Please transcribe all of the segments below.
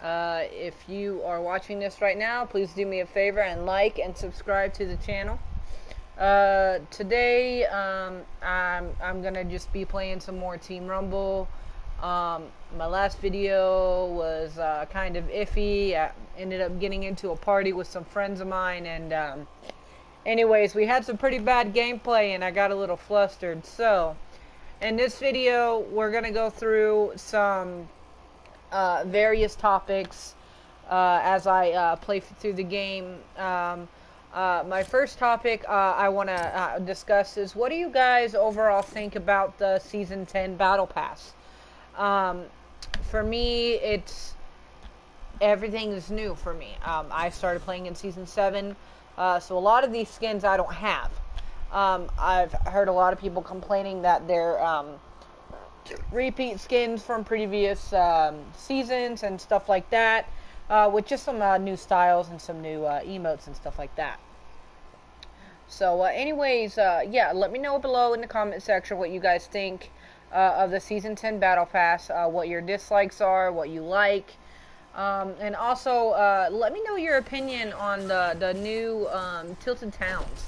If you are watching this right now, please do me a favor and like and subscribe to the channel. Today, I'm gonna just be playing some more Team Rumble. My last video was kind of iffy. I ended up getting into a party with some friends of mine, and anyways, we had some pretty bad gameplay, and I got a little flustered. So, in this video, we're gonna go through some various topics as I play through the game. My first topic I want to discuss is, what do you guys overall think about the Season 10 Battle Pass? For me, everything is new for me. I started playing in Season 7, so a lot of these skins I don't have. I've heard a lot of people complaining that they're repeat skins from previous seasons and stuff like that, with just some new styles and some new emotes and stuff like that. So anyways, yeah, let me know below in the comment section what you guys think of the Season 10 Battle Pass, what your dislikes are, what you like, and also let me know your opinion on the new Tilted Towns.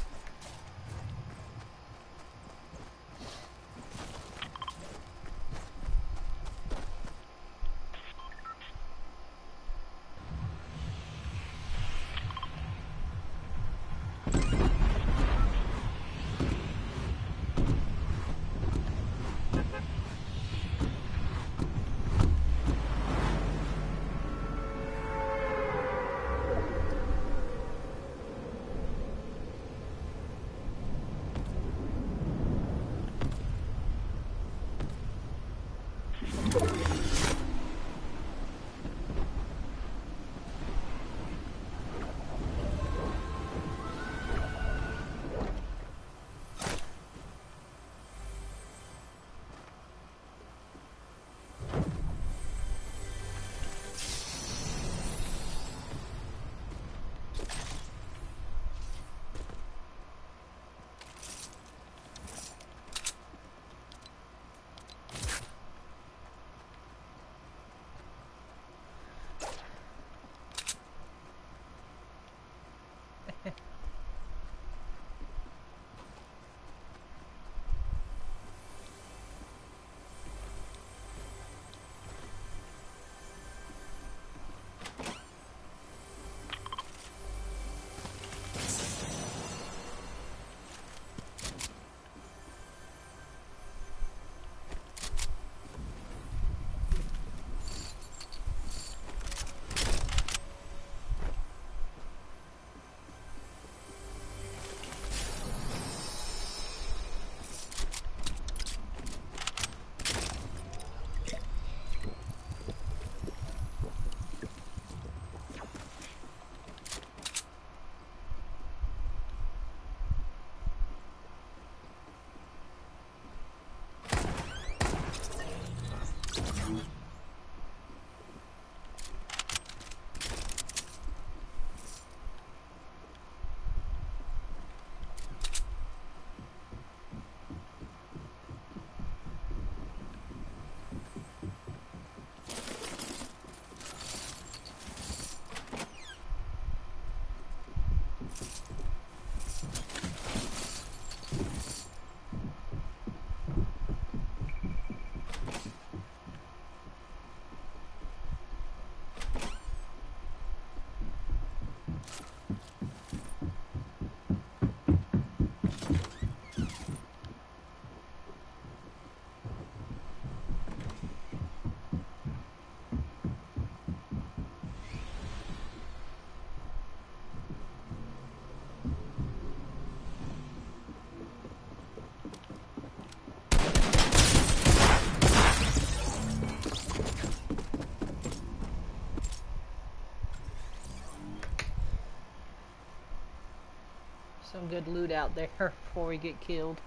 Some good loot out there before we get killed.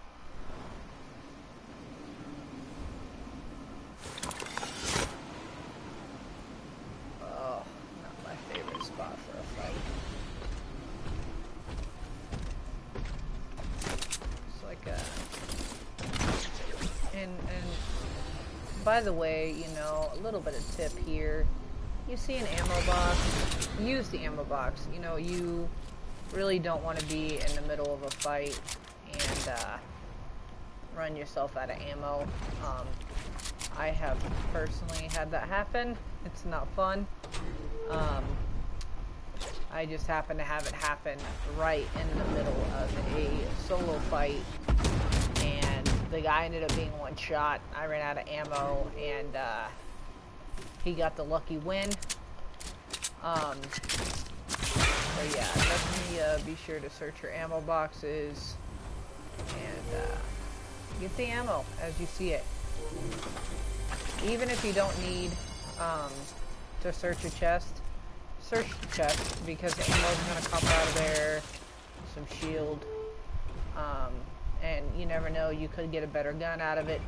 Oh, not my favorite spot for a fight. It's like a... And by the way, you know, a little bit of tip here. You you see an ammo box, use the ammo box. You know, you really don't want to be in the middle of a fight and run yourself out of ammo. I have personally had that happen. It's not fun. I just happened to have it happen right in the middle of a solo fight, and the guy ended up being one shot. I ran out of ammo, and he got the lucky win. So yeah, definitely be sure to search your ammo boxes and get the ammo as you see it. Even if you don't need to search a chest, search the chest, because the ammo is going to come out of there, some shield, and you never know, you could get a better gun out of it.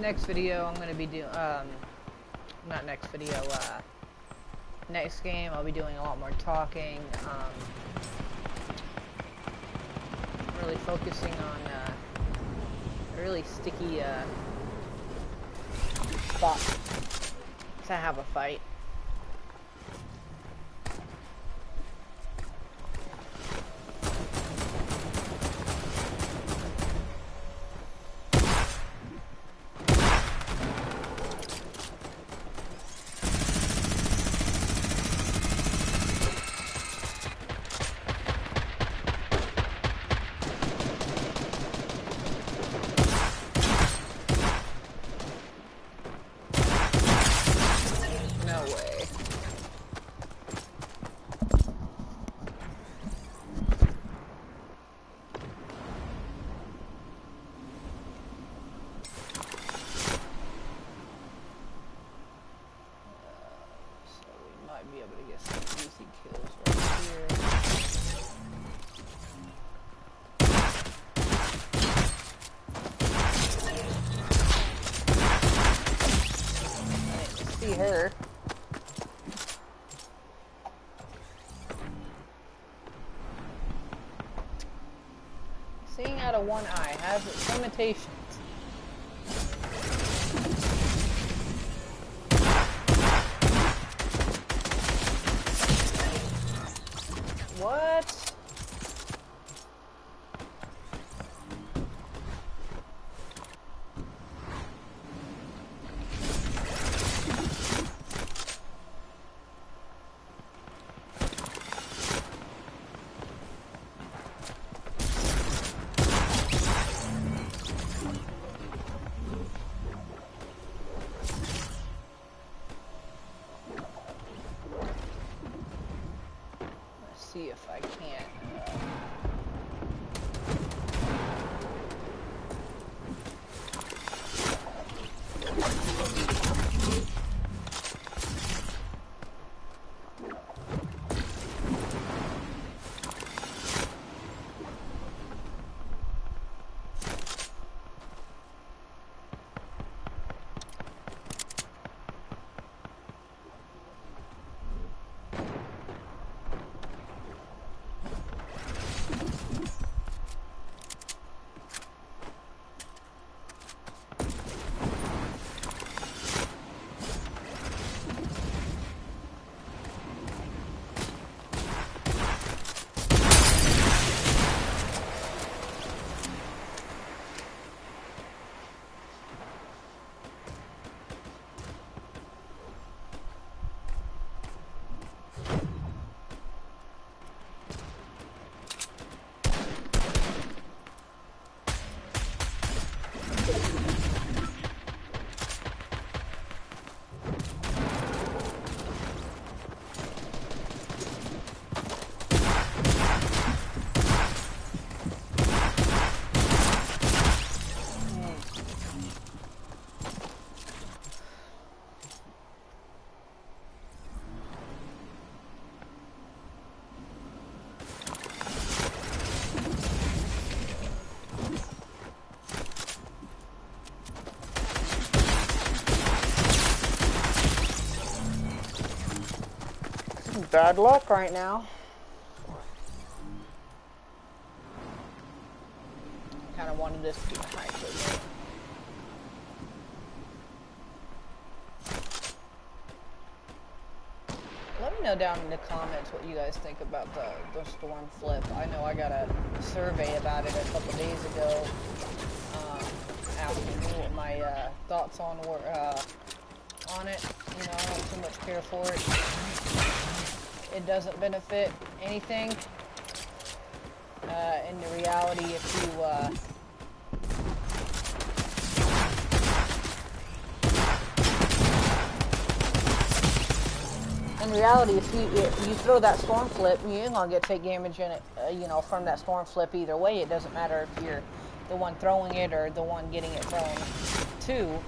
Next video I'm gonna be doing, not next video, next game I'll be doing a lot more talking, really focusing on, a really sticky, spot to have a fight. Be able to get some easy kills right here. I didn't see her. Seeing out of one eye has its limitations. What? See if I can't. Bad luck right now. Kind of wanted this to be a high clip. Let me know down in the comments what you guys think about the storm flip. I know I got a survey about it a couple days ago, asking me what my thoughts on it. You know, I don't too much care for it. It doesn't benefit anything. In the reality, if you throw that storm flip, you ain't gonna take damage in it. You know, from that storm flip either way. It doesn't matter if you're the one throwing it or the one getting it thrown to.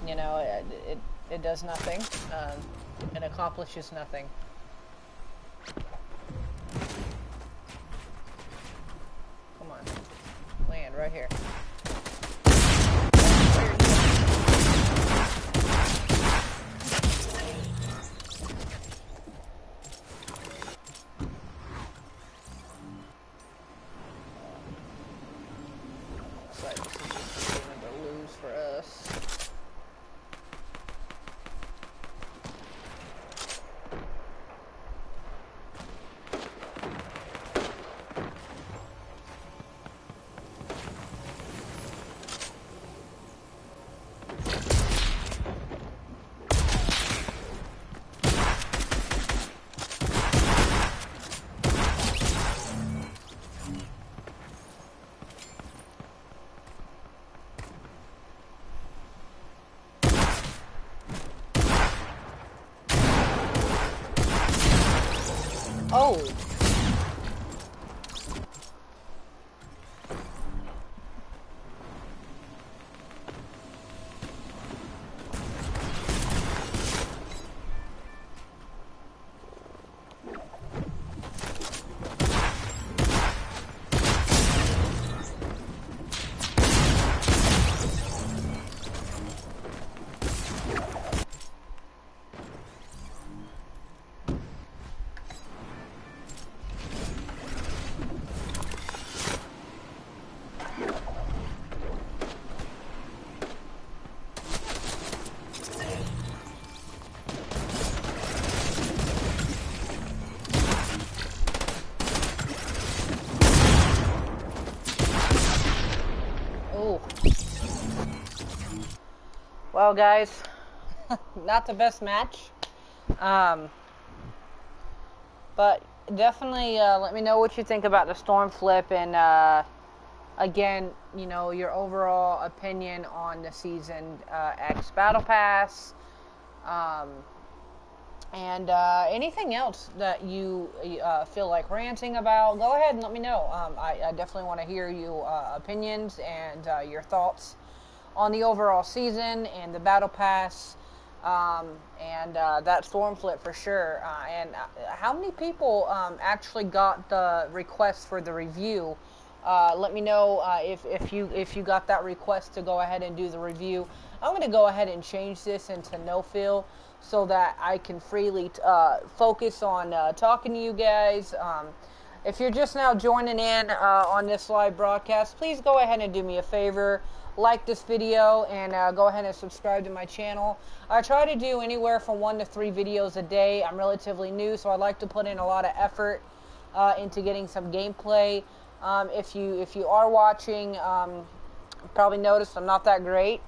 You know, it does nothing. It accomplishes nothing. Come on. Land right here. Looks like this is just going to lose for us. Oh. Well, guys, not the best match, but definitely let me know what you think about the storm flip, and again, you know, your overall opinion on the Season X Battle Pass, and anything else that you feel like ranting about. Go ahead and let me know. I definitely want to hear your opinions and your thoughts on the overall season and the Battle Pass, and that storm flip for sure. And how many people actually got the request for the review? Let me know if you got that request to go ahead and do the review. I'm going to go ahead and change this into no fill so that I can freely focus on talking to you guys. If you're just now joining in on this live broadcast, please go ahead and do me a favor. Like this video and go ahead and subscribe to my channel. I try to do anywhere from 1 to 3 videos a day. I'm relatively new, so I like to put in a lot of effort into getting some gameplay. If you are watching, probably noticed I'm not that great.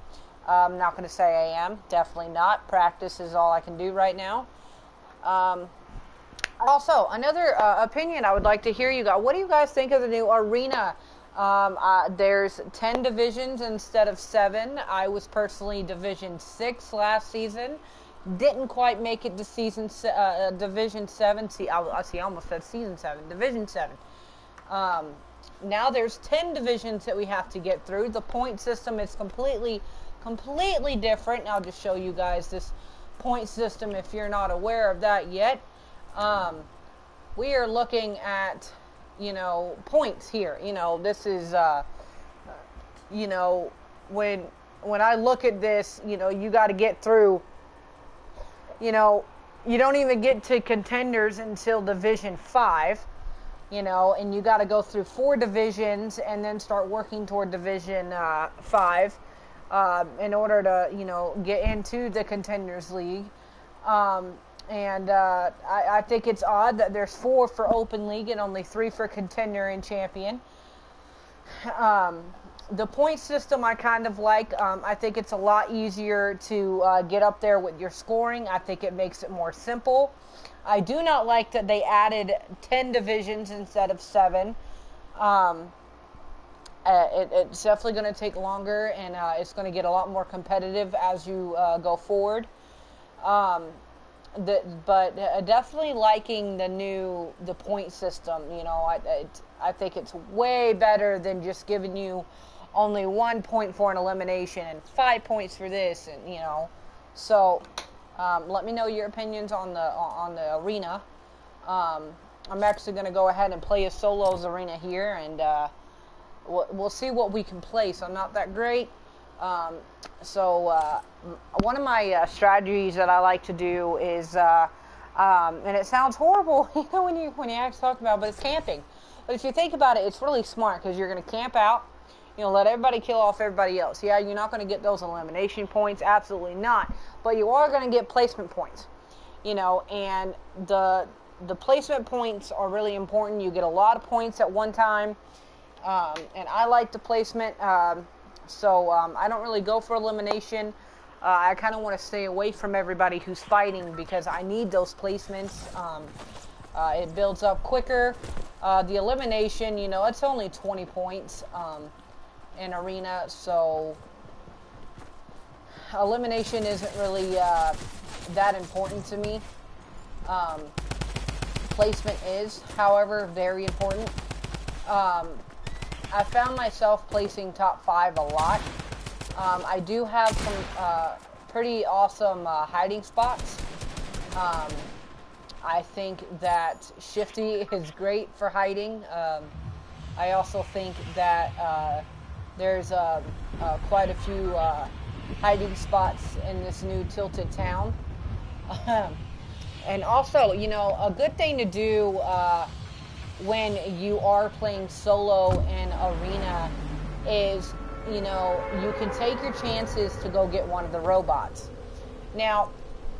I'm not going to say I am. Definitely not. Practice is all I can do right now. Also, another opinion I would like to hear you guys. What do you guys think of the new arena? There's 10 divisions instead of 7. I was personally Division 6 last season. Didn't quite make it to Division 7. I almost said Season 7. Division 7. Now there's 10 divisions that we have to get through. The point system is completely different. And I'll just show you guys this point system if you're not aware of that yet. We are looking at, you know, points here. You know, this is, you know, when I look at this, you know, you got to get through, you know, you don't even get to contenders until Division 5, you know, and you got to go through 4 divisions and then start working toward Division 5 in order to, you know, get into the Contenders League. And I think it's odd that there's 4 for Open League and only 3 for Contender and Champion. The point system I kind of like. I think it's a lot easier to get up there with your scoring. I think it makes it more simple. I do not like that they added 10 divisions instead of 7. It's definitely going to take longer, and it's going to get a lot more competitive as you go forward. But definitely liking the point system. You know, I think it's way better than just giving you only 1 point for an elimination and 5 points for this, and you know. So let me know your opinions on the arena. I'm actually going to go ahead and play a solos arena here, and we'll see what we can place. I'm not that great. One of my strategies that I like to do is, and it sounds horrible, you know, when you actually talk about it, but it's camping. But if you think about it, it's really smart because you're going to camp out, you know, let everybody kill off everybody else. Yeah, you're not going to get those elimination points, absolutely not, but you are going to get placement points, you know, and the placement points are really important. You get a lot of points at one time, and I like the placement. So I don't really go for elimination. I kind of want to stay away from everybody who's fighting because I need those placements. It builds up quicker. The elimination, you know, it's only 20 points in arena, so elimination isn't really that important to me. placement is, however, very important. I found myself placing top 5 a lot. I do have some pretty awesome hiding spots. I think that Shifty is great for hiding. I also think that there's quite a few hiding spots in this new Tilted Town. And also, you know, a good thing to do when you are playing solo in arena is, you know, you can take your chances to go get one of the robots. Now,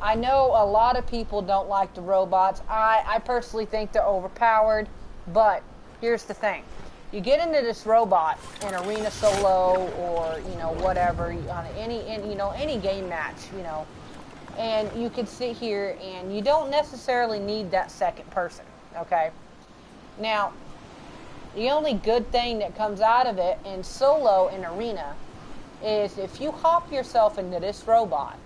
I know a lot of people don't like the robots. I personally think they're overpowered, but here's the thing. You get into this robot in arena solo or, you know, whatever, on any game match, you know, and you can sit here and you don't necessarily need that second person, okay? Now, the only good thing that comes out of it in solo in arena is if you hop yourself into this robot,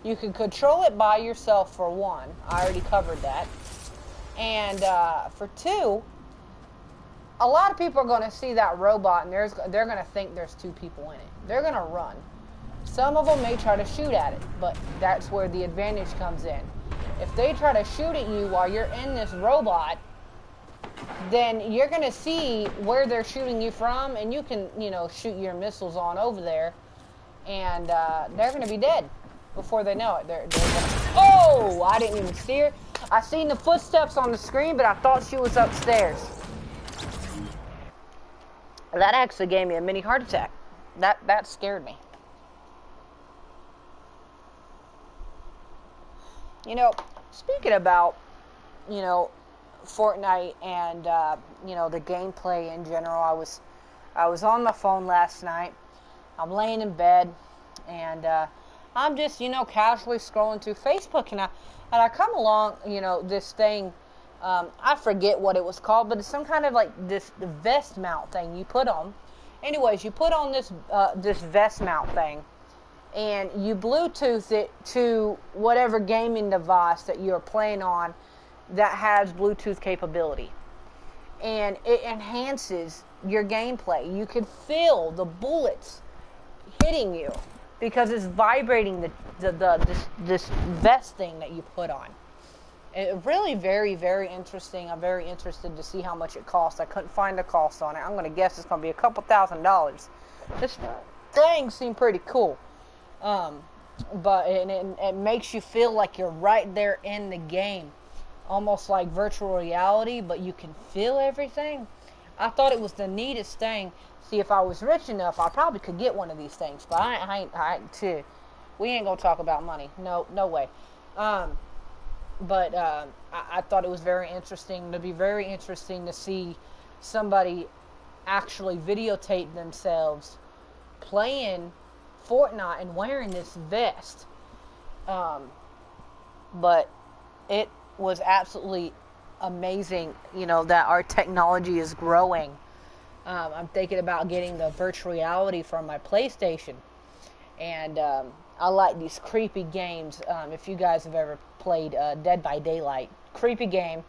you can control it by yourself for 1. I already covered that. And for 2, a lot of people are going to see that robot and they're going to think there's 2 people in it. They're going to run. Some of them may try to shoot at it, but that's where the advantage comes in. If they try to shoot at you while you're in this robot, then you're going to see where they're shooting you from, and you can, you know, shoot your missiles on over there, and they're going to be dead before they know it. They're oh, I didn't even see her. I seen the footsteps on the screen, but I thought she was upstairs. That actually gave me a mini heart attack. That scared me. You know, speaking about, you know, Fortnite and, you know, the gameplay in general, I was on my phone last night. I'm laying in bed, and I'm just, you know, casually scrolling through Facebook, and I come along, you know, this thing, I forget what it was called, but it's some kind of like this vest mount thing you put on. Anyways, you put on this vest mount thing, and you Bluetooth it to whatever gaming device that you're playing on that has Bluetooth capability. And it enhances your gameplay. You can feel the bullets hitting you because it's vibrating this vest thing that you put on. It really very, very interesting. I'm very interested to see how much it costs. I couldn't find the cost on it. I'm going to guess it's going to be a couple $1,000s. This thing seemed pretty cool. But it makes you feel like you're right there in the game. Almost like virtual reality, but you can feel everything. I thought it was the neatest thing. See, if I was rich enough, I probably could get one of these things. But we ain't gonna talk about money. No way. I thought it was very interesting. It'd be very interesting to see somebody actually videotape themselves playing Fortnite and wearing this vest. But it was absolutely amazing, you know, that our technology is growing. I'm thinking about getting the virtual reality from my PlayStation, and I like these creepy games. If you guys have ever played Dead by Daylight, creepy game.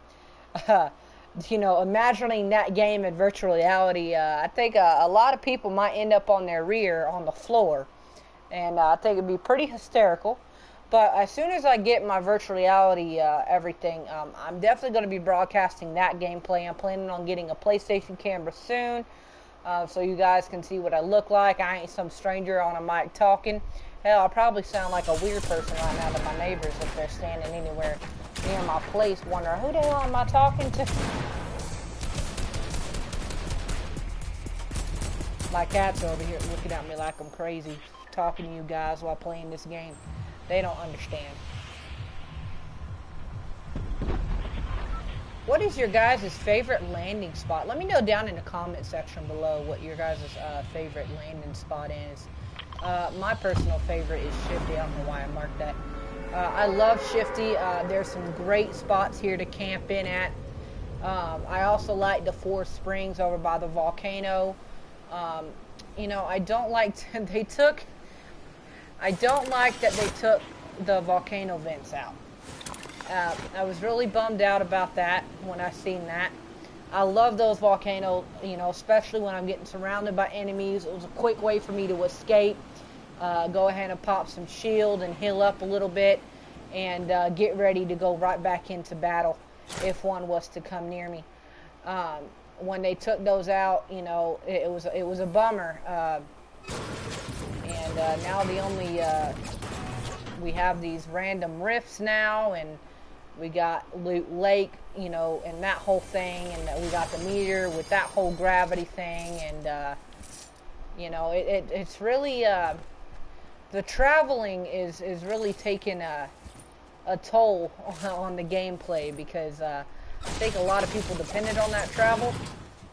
You know, imagining that game in virtual reality, I think a lot of people might end up on their rear on the floor, and I think it'd be pretty hysterical. But as soon as I get my virtual reality everything, I'm definitely going to be broadcasting that gameplay. I'm planning on getting a PlayStation camera soon, so you guys can see what I look like. I ain't some stranger on a mic talking. Hell, I'll probably sound like a weird person right now to my neighbors if they're standing anywhere near my place wondering, who the hell am I talking to? My cats are over here looking at me like I'm crazy, talking to you guys while playing this game. They don't understand. What is your guys' favorite landing spot? Let me know down in the comment section below what your guys' favorite landing spot is. My personal favorite is Shifty. I don't know why I marked that. I love Shifty. There's some great spots here to camp in at. I also like the Four Springs over by the volcano. You know, I don't like I don't like that they took the volcano vents out. I was really bummed out about that when I seen that. I love those volcanoes, you know, especially when I'm getting surrounded by enemies. It was a quick way for me to escape. Go ahead and pop some shield and heal up a little bit, and get ready to go right back into battle if one was to come near me. When they took those out, you know, it was a bummer. And now the only we have these random rifts now, and we got Loot Lake, you know, and that whole thing, and we got the meteor with that whole gravity thing, and you know, it's really the traveling is really taking a toll on the gameplay, because I think a lot of people depended on that travel.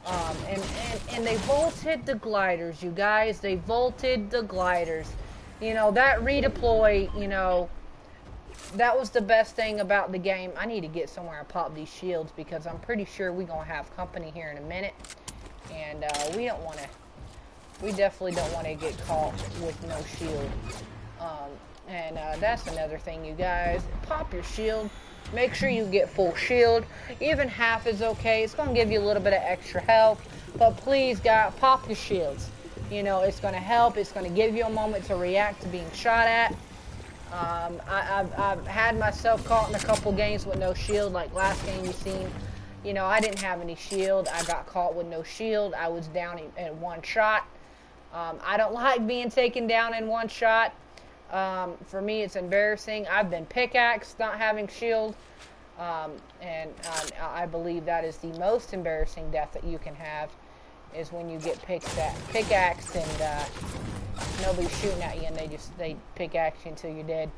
And they vaulted the gliders, you guys. They vaulted the gliders. You know, that redeploy, you know, that was the best thing about the game. I need to get somewhere and pop these shields, because I'm pretty sure we're going to have company here in a minute. And we definitely don't want to get caught with no shield. And that's another thing, you guys. Pop your shield. Make sure you get full shield. Even half is okay. It's going to give you a little bit of extra health. But please, guys, pop your shields. You know, it's going to help. It's going to give you a moment to react to being shot at. I've had myself caught in a couple games with no shield. Like last game you seen, you know, I didn't have any shield. I got caught with no shield. I was down in one shot. I don't like being taken down in one shot. For me, it's embarrassing. I've been pickaxed not having shield, and I believe that is the most embarrassing death that you can have, is when you get pickaxed and nobody's shooting at you, and they pickaxe you until you're dead.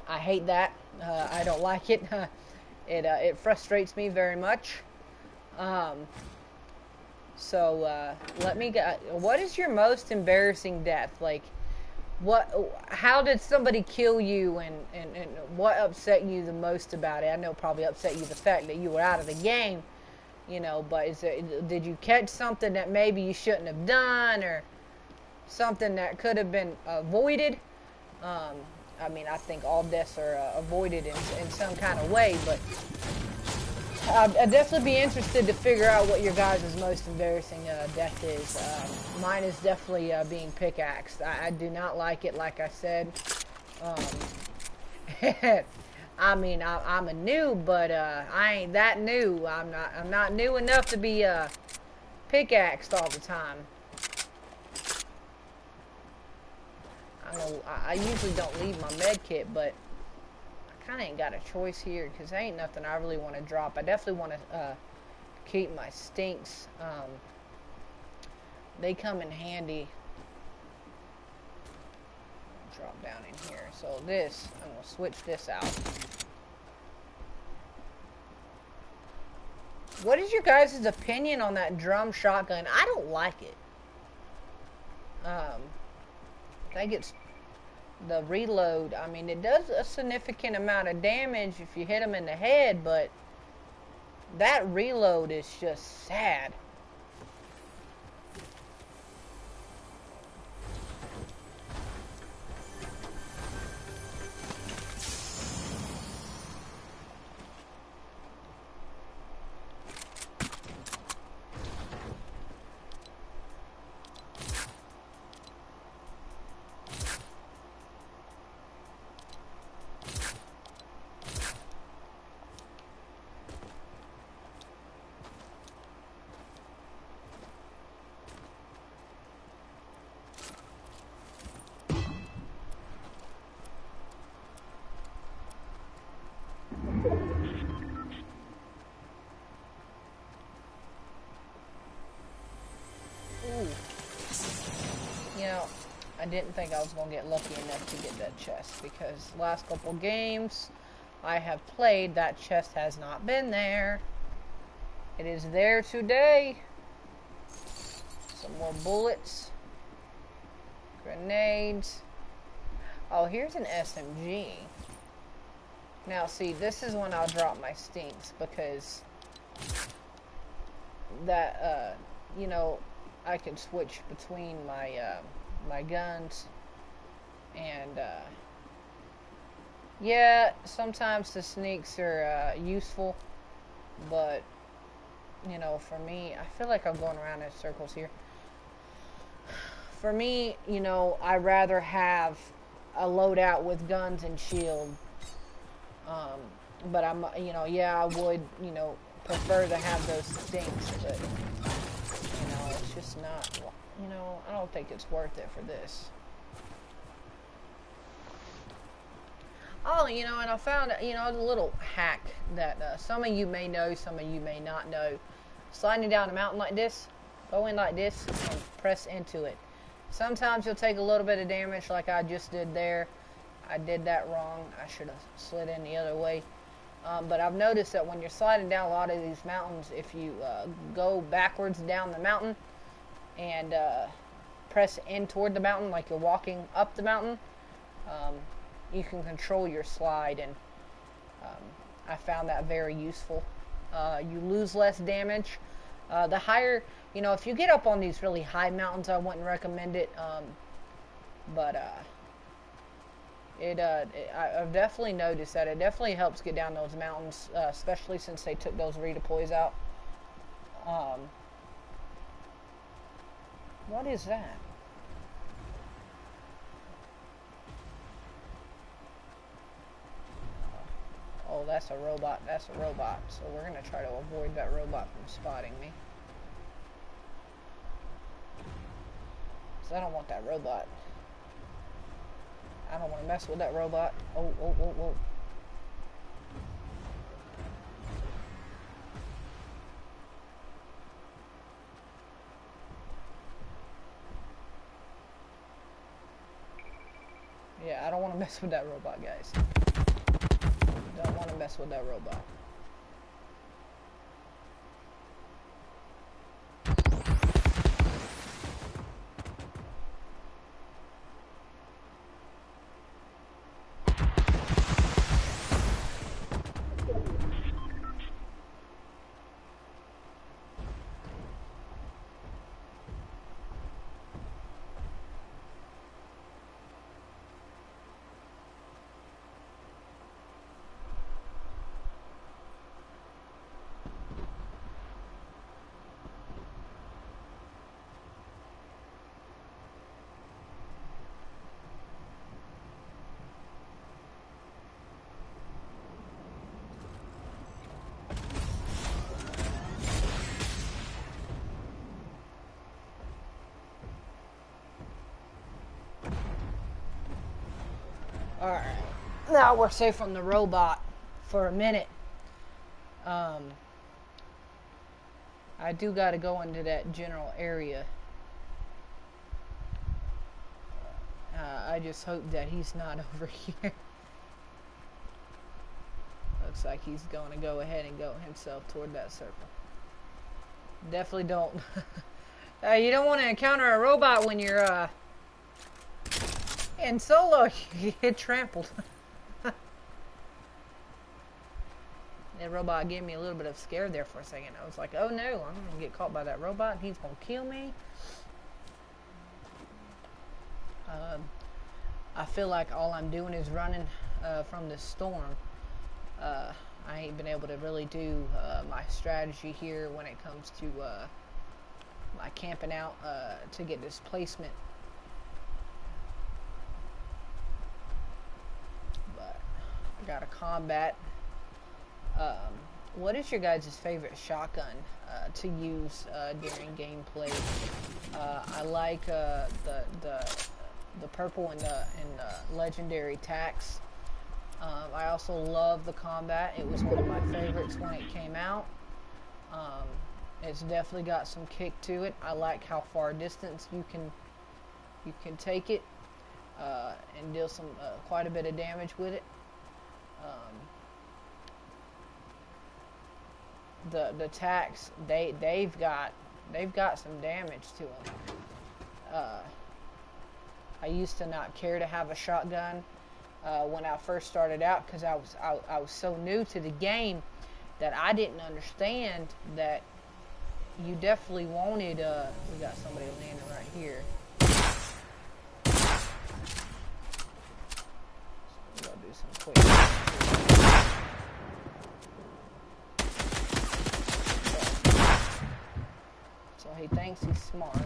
I hate that. I don't like it. It frustrates me very much. So let me go. What is your most embarrassing death? Like, how did somebody kill you, and what upset you the most about it? I know it probably upset you the fact that you were out of the game, you know, but did you catch something that maybe you shouldn't have done, or something that could have been avoided? I mean, I think all deaths are avoided in some kind of way, but I'd definitely be interested to figure out what your guys' most embarrassing death is. Mine is definitely being pickaxed. I do not like it, like I said. I mean, I'm a noob, but I ain't that new. I'm not new enough to be pickaxed all the time. I usually don't leave my med kit, but kind of ain't got a choice here, because there ain't nothing I really want to drop. I definitely want to keep my stinks. They come in handy. Drop down in here. So I'm going to switch this out. What is your guys' opinion on that drum shotgun? I don't like it. I think it's the reload. I mean, it does a significant amount of damage if you hit them in the head, but that reload is just sad. You know, I didn't think I was going to get lucky enough to get that chest, because the last couple games I have played, that chest has not been there. It is there today. Some more bullets. Grenades. Oh, here's an SMG. Now, see, this is when I'll drop my stinks, because that, you know, I can switch between my my guns, and Yeah, sometimes the sneaks are useful, but you know, for me, I feel like I'm going around in circles here. For me, you know, I rather have a loadout with guns and shield. Um, but I'm, you know, yeah, I would, you know, prefer to have those stinks, but you know, it's just not, you know, I don't think it's worth it for this. Oh, you know, and I found, you know, a little hack that some of you may know, some of you may not know. Sliding down a mountain like this, go in like this, and press into it. Sometimes you'll take a little bit of damage like I just did there. I did that wrong. I should have slid in the other way. But I've noticed that when you're sliding down a lot of these mountains, if you go backwards down the mountain and press in toward the mountain like you're walking up the mountain, you can control your slide, and I found that very useful. You lose less damage. The higher, you know, if you get up on these really high mountains, I wouldn't recommend it. But I've definitely noticed that it definitely helps get down those mountains, especially since they took those redeploys out. What is that? Oh, that's a robot. That's a robot. So we're going to try to avoid that robot from spotting me. Because I don't want that robot. I don't want to mess with that robot. Oh, oh, oh, oh. Yeah, I don't want to mess with that robot, guys. Don't want to mess with that robot. Alright, now we're safe from the robot for a minute. I do gotta go into that general area. I just hope that he's not over here. Looks like he's going to go ahead and go himself toward that circle. Definitely don't. You don't want to encounter a robot when you're in solo. You get trampled. That robot gave me a little bit of scare there for a second. I was like, oh no, I'm going to get caught by that robot and he's going to kill me. I feel like all I'm doing is running from this storm. I ain't been able to really do my strategy here when it comes to my camping out to get displacement. But I got a combat. What is your guys' favorite shotgun to use during gameplay? I like the purple and the legendary tax. I also love the combat. It was one of my favorites when it came out. It's definitely got some kick to it. I like how far distance you can take it and deal some quite a bit of damage with it. The tax, they've got some damage to them. I used to not care to have a shotgun when I first started out because I was so new to the game that I didn't understand that you definitely wanted. We got somebody landing right here. So we'll do do some quick. So he thinks he's smart.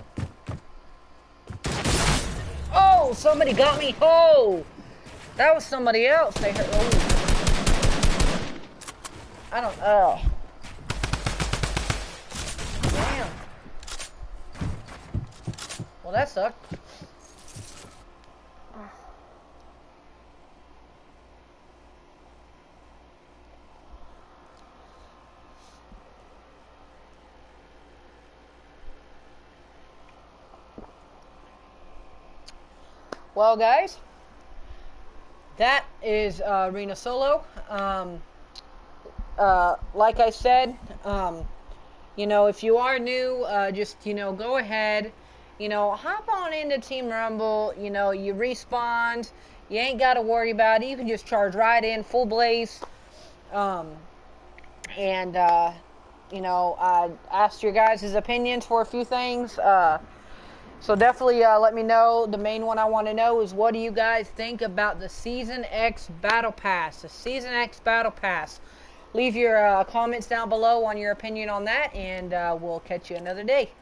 Oh, somebody got me. Oh, that was somebody else. They heard. Oh, I don't. Oh, damn. Well, that sucked. Well, guys, that is Arena Solo. Like I said, you know, if you are new, just, you know, go ahead, you know, hop on into Team Rumble. You know, you respawn. You ain't got to worry about it. You can just charge right in, full blaze. And, you know, I asked your guys' opinions for a few things. So definitely let me know. The main one I want to know is, what do you guys think about the Season X Battle Pass? The Season X Battle Pass. Leave your comments down below on your opinion on that, and we'll catch you another day.